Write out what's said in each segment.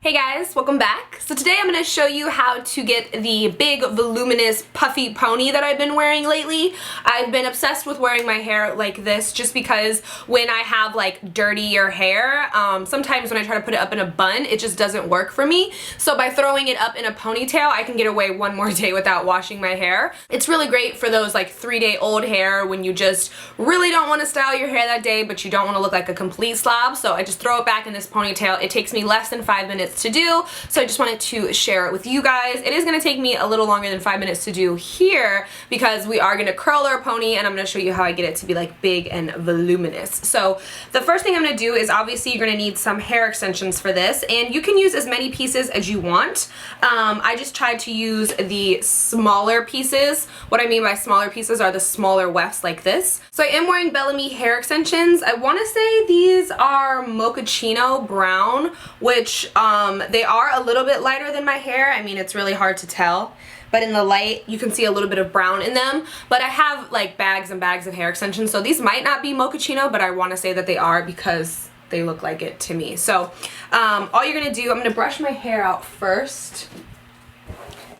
Hey guys, welcome back. So today I'm going to show you how to get the big voluminous puffy pony that I've been wearing lately. I've been obsessed with wearing my hair like this just because when I have like dirtier hair, sometimes when I try to put it up in a bun, it just doesn't work for me. So by throwing it up in a ponytail, I can get away one more day without washing my hair. It's really great for those like 3-day-old hair when you just really don't want to style your hair that day, but you don't want to look like a complete slob. So I just throw it back in this ponytail. It takes me less than 5 minutes to do, so I just wanted to share it with you guys. It is going to take me a little longer than 5 minutes to do here because we are going to curl our pony, and I'm going to show you how I get it to be like big and voluminous. So the first thing I'm going to do is obviously you're going to need some hair extensions for this, and you can use as many pieces as you want. I just tried to use the smaller pieces. What I mean by smaller pieces are the smaller wefts like this. So I am wearing Bellami hair extensions. I want to say these are mochaccino brown, which they are a little bit lighter than my hair. I mean, it's really hard to tell, but in the light you can see a little bit of brown in them. But I have like bags and bags of hair extensions, so these might not be mochaccino, but I want to say that they are because they look like it to me. So all you're gonna do, I'm gonna brush my hair out first,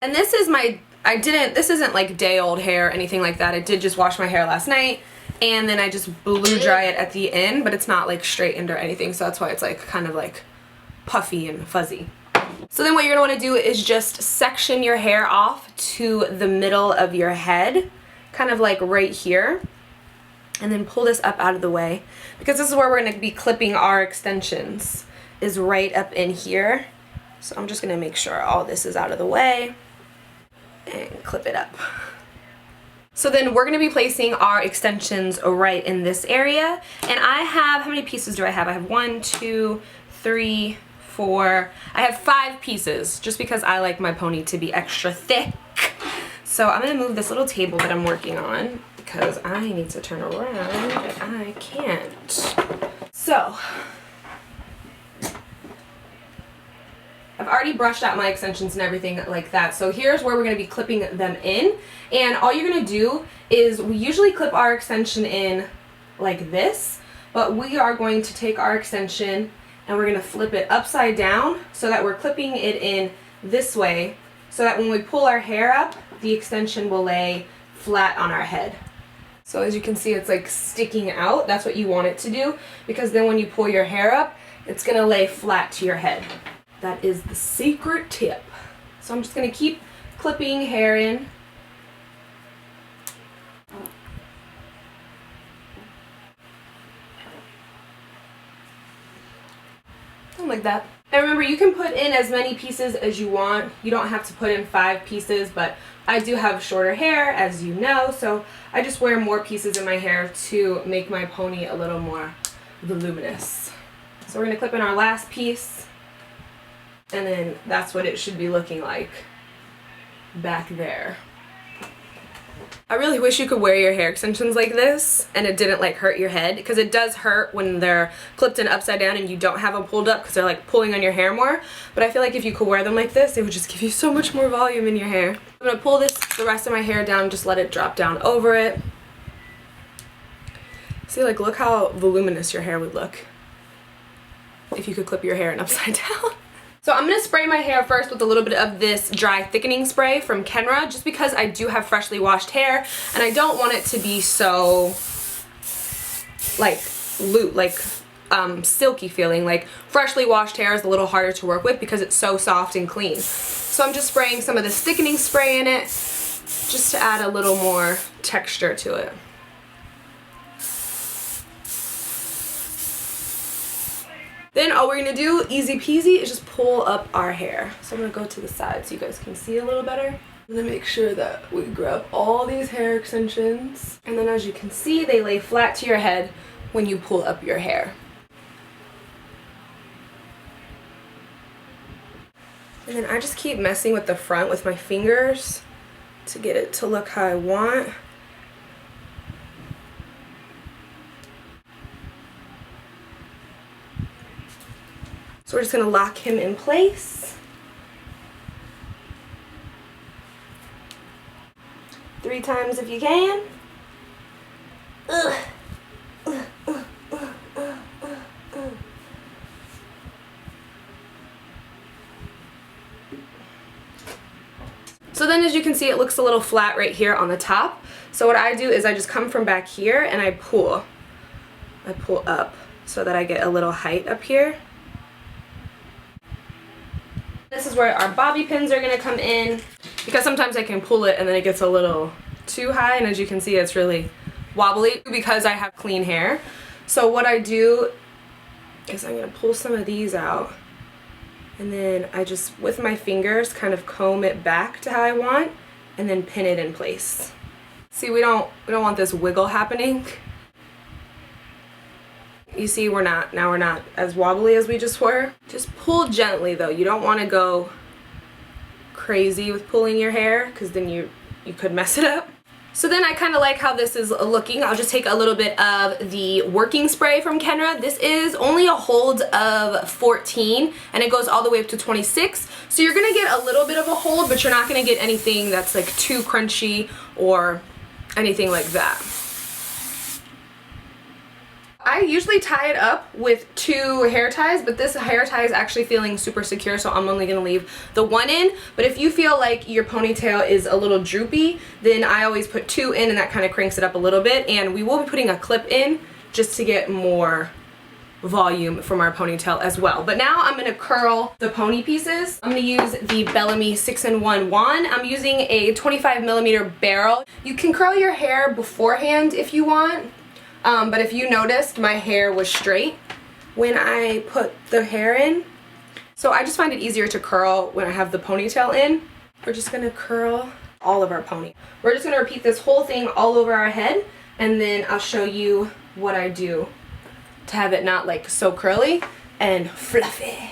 and this is my, this isn't like day old hair or anything like that. I did just wash my hair last night, and then I just blew dry it at the end, but it's not like straightened or anything, so that's why it's like kind of like puffy and fuzzy. So then what you're going to want to do is just section your hair off to the middle of your head, kind of like right here, and then pull this up out of the way, because this is where we're going to be clipping our extensions, is right up in here. So I'm just going to make sure all this is out of the way and clip it up. So then we're going to be placing our extensions right in this area, and I have, how many pieces do I have? I have 1, 2, 3, 4, I have 5 pieces just because I like my pony to be extra thick. So I'm going to move this little table that I'm working on because I need to turn around and I can't. So I've already brushed out my extensions and everything like that. So here's where we're going to be clipping them in, and all you're going to do is, we usually clip our extension in like this, but we are going to take our extension and we're going to flip it upside down so that we're clipping it in this way, so that when we pull our hair up, the extension will lay flat on our head. So as you can see, it's like sticking out. That's what you want it to do, because then when you pull your hair up, it's going to lay flat to your head. That is the secret tip. So I'm just going to keep clipping hair in. Like that. And remember, you can put in as many pieces as you want. You don't have to put in 5 pieces, but I do have shorter hair, as you know, so I just wear more pieces in my hair to make my pony a little more voluminous. So we're going to clip in our last piece, and then that's what it should be looking like back there. I really wish you could wear your hair extensions like this and it didn't like hurt your head, because it does hurt when they're clipped in upside down and you don't have them pulled up because they're like pulling on your hair more. But I feel like if you could wear them like this, it would just give you so much more volume in your hair. I'm going to pull the rest of my hair down, just let it drop down over it. See, like, look how voluminous your hair would look if you could clip your hair in upside down. So I'm going to spray my hair first with a little bit of this dry thickening spray from Kenra, just because I do have freshly washed hair and I don't want it to be so like silky feeling. Like, freshly washed hair is a little harder to work with because it's so soft and clean. So I'm just spraying some of this thickening spray in it just to add a little more texture to it. Then all we're going to do, easy peasy, is just pull up our hair. So I'm going to go to the side so you guys can see a little better. I'm going to make sure that we grab all these hair extensions. And then as you can see, they lay flat to your head when you pull up your hair. And then I just keep messing with the front with my fingers to get it to look how I want. So we're just going to lock him in place. 3 times if you can. Ugh. So then as you can see, it looks a little flat right here on the top. So what I do is I just come from back here and I pull up so that I get a little height up here. This is where our bobby pins are gonna come in, because sometimes I can pull it and then it gets a little too high, and as you can see, it's really wobbly because I have clean hair. So what I do is I'm gonna pull some of these out, and then I just, with my fingers, kind of comb it back to how I want, and then pin it in place. See, we don't want this wiggle happening. You see, we're not as wobbly as we just were. Just pull gently though. You don't want to go crazy with pulling your hair, because then you could mess it up. So then I kind of like how this is looking. I'll just take a little bit of the working spray from Kenra. This is only a hold of 14 and it goes all the way up to 26. So you're gonna get a little bit of a hold, but you're not gonna get anything that's like too crunchy or anything like that. I usually tie it up with 2 hair ties, but this hair tie is actually feeling super secure, so I'm only going to leave the 1 in. But if you feel like your ponytail is a little droopy, then I always put 2 in, and that kind of cranks it up a little bit. And we will be putting a clip in just to get more volume from our ponytail as well. But now I'm going to curl the pony pieces. I'm going to use the Bellami 6-in-1 wand. I'm using a 25mm barrel. You can curl your hair beforehand if you want. But if you noticed, my hair was straight when I put the hair in. So I just find it easier to curl when I have the ponytail in. We're just gonna curl all of our pony. We're just gonna repeat this whole thing all over our head, and then I'll show you what I do to have it not like so curly and fluffy.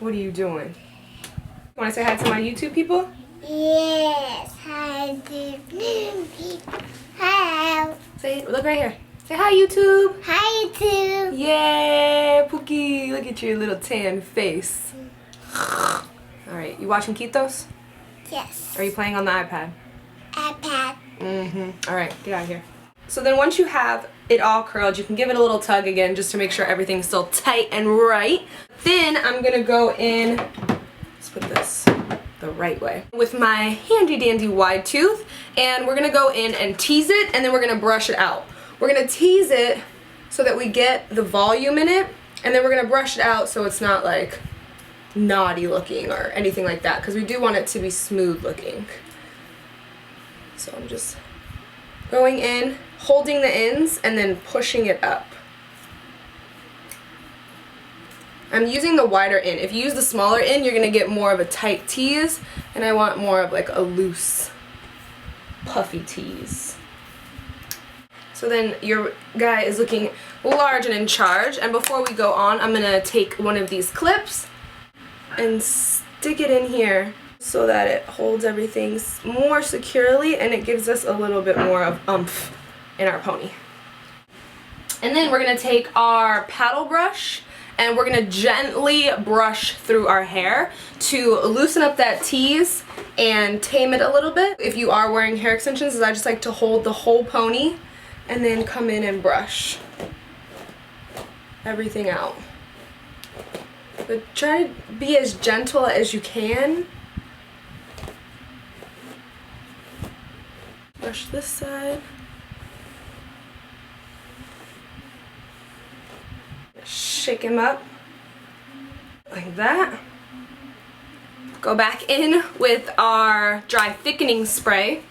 What are you doing? You want to say hi to my YouTube people? Yes, hi YouTube. Hi. Say, look right here. Say hi YouTube. Hi YouTube. Yay, Pookie. Look at your little tan face. Alright, you watching Kitos? Yes. Or are you playing on the iPad? iPad. Alright, get out of here. So then once you have it all curled, you can give it a little tug again just to make sure everything's still tight and right. Then I'm gonna go in, let's put this the right way, with my handy dandy wide tooth, and we're gonna go in and tease it, and then we're gonna brush it out. We're gonna tease it so that we get the volume in it, and then we're gonna brush it out so it's not like naughty looking or anything like that, because we do want it to be smooth looking. So I'm just going in, holding the ends, and then pushing it up. I'm using the wider end. If you use the smaller end, you're gonna get more of a tight tease, and I want more of like a loose, puffy tease. So then your guy is looking large and in charge, and before we go on, I'm gonna take one of these clips and stick it in here so that it holds everything more securely, and it gives us a little bit more of oomph in our pony. And then we're gonna take our paddle brush and we're gonna gently brush through our hair to loosen up that tease and tame it a little bit. If you are wearing hair extensions, I just like to hold the whole pony and then come in and brush everything out. But try to be as gentle as you can. Brush this side. Shake him up like that. Go back in with our dry thickening spray.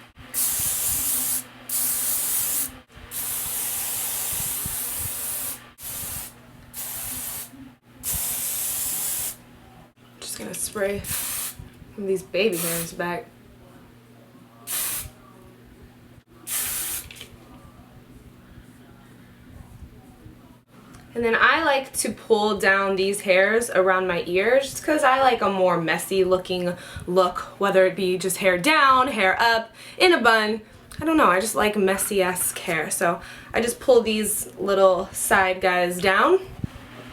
Just gonna spray some of these baby hairs back. And then I like to pull down these hairs around my ears just because I like a more messy looking look, whether it be just hair down, hair up, in a bun. I don't know, I just like messy-esque hair. So I just pull these little side guys down.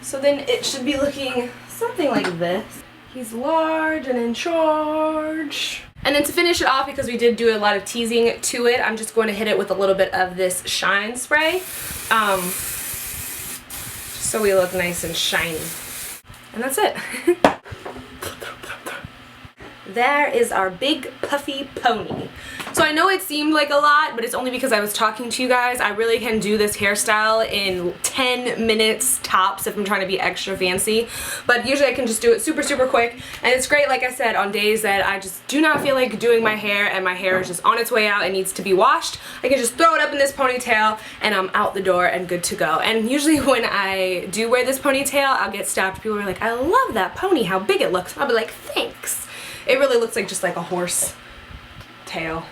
So then it should be looking something like this. He's large and in charge. And then to finish it off, because we did do a lot of teasing to it, I'm just going to hit it with a little bit of this shine spray. So we look nice and shiny. And that's it. There is our big puffy pony. So I know it seemed like a lot, but it's only because I was talking to you guys. I really can do this hairstyle in 10 minutes tops if I'm trying to be extra fancy. But usually I can just do it super, super quick. And it's great, like I said, on days that I just do not feel like doing my hair and my hair is just on its way out and needs to be washed. I can just throw it up in this ponytail and I'm out the door and good to go. And usually when I do wear this ponytail, I'll get stopped. People are like, I love that pony, how big it looks. I'll be like, thanks. It really looks like just like a horse tail.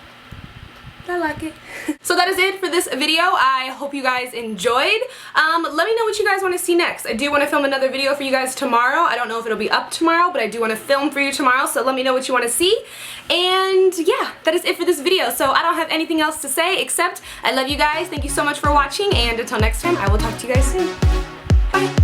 I like it. So that is it for this video. I hope you guys enjoyed. Let me know what you guys want to see next. I do want to film another video for you guys tomorrow. I don't know if it'll be up tomorrow, but I do want to film for you tomorrow, so let me know what you want to see. And yeah, that is it for this video. So I don't have anything else to say except I love you guys. Thank you so much for watching, and until next time, I will talk to you guys soon. Bye.